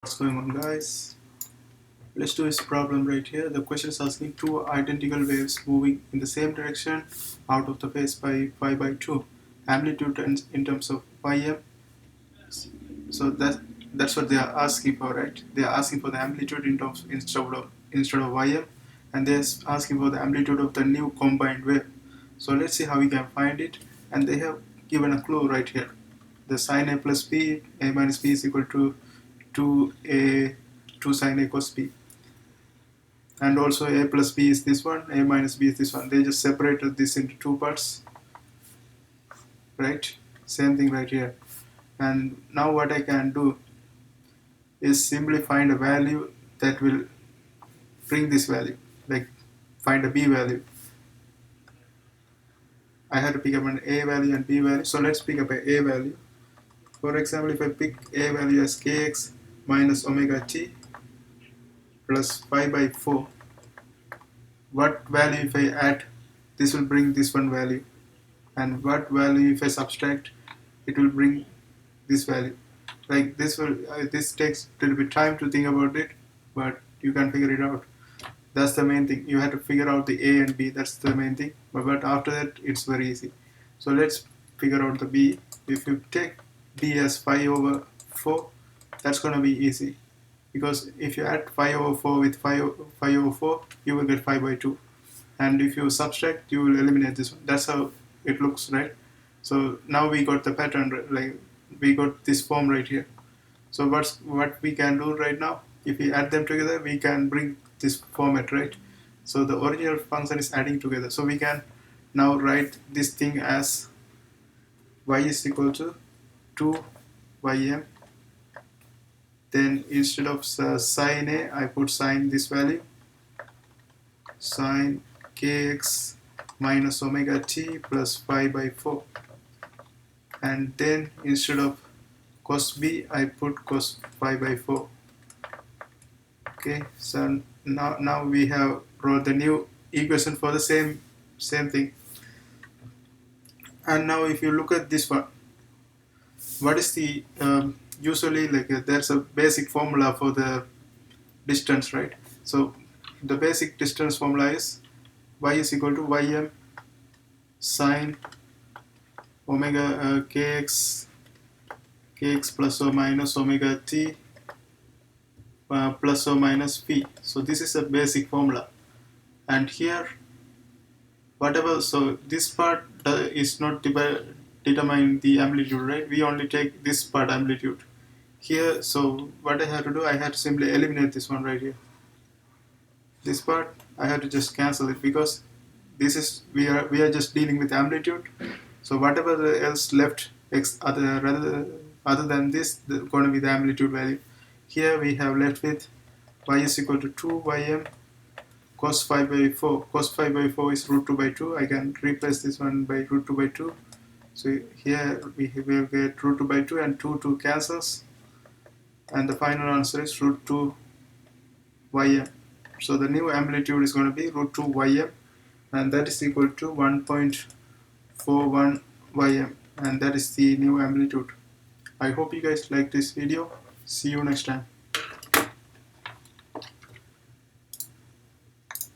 What's going on, guys? Let's do this problem right here. The question is asking two identical waves moving in the same direction out of the phase by pi by 2, amplitude in terms of ym. So that's what they are asking for, right? They are asking for the amplitude in terms instead of ym, and they're asking for the amplitude of the new combined wave. So let's see how we can find it. And they have given a clue right here. The sine a plus b, a minus b is equal to 2 sine a cos b, and also a plus b is this one, a minus b is this one. They just separated this into two parts, right? Same thing right here. And now what I can do is simply find a value that will bring this value, like find a b value. I had to pick up an a value and b value, so let's pick up a value. For example, if I pick a value as kx minus omega t plus pi by 4, what value if I add, this will bring this one value, and what value if I subtract, it will bring this value. Like this will this takes a little bit time to think about it, but you can figure it out. That's the main thing. You have to figure out the a and b. That's the main thing. But after that, it's very easy. So let's figure out the b. If you take b as 5 over 4, that's gonna be easy, because if you add 5 over 4 with 5 over 4, you will get 5 by 2, and if you subtract, you will eliminate this one. That's how it looks, right? So now we got the pattern, like we got this form right here. So what we can do right now, if we add them together, we can bring this format, right? So the original function is adding together, so we can now write this thing as y is equal to 2 ym. Then instead of sine a, I put sine this value, sine kx minus omega t plus pi by 4, and then instead of cos b, I put cos pi by 4. Okay, so now we have wrote the new equation for the same thing. And now if you look at this one, what is the usually, like there's a basic formula for the distance, right? So the basic distance formula is y is equal to ym sine omega kx plus or minus omega t plus or minus p. So this is a basic formula, and here whatever, so this part is not determine the amplitude, right? We only take this part amplitude here. So what I have to do, I have to simply eliminate this one right here. This part I have to just cancel it, because this is we are just dealing with amplitude. So whatever else left other than this, going to be the amplitude value. Here we have left with y is equal to 2 ym cos 5 by 4. Cos 5 by 4 is root 2 by 2. I can replace this one by root 2 by 2. So here we will get root 2 by 2, and 2 cancels, and the final answer is root 2 ym. So the new amplitude is going to be root 2 ym, and that is equal to 1.41 ym, and that is the new amplitude. I hope you guys like this video. See you next time.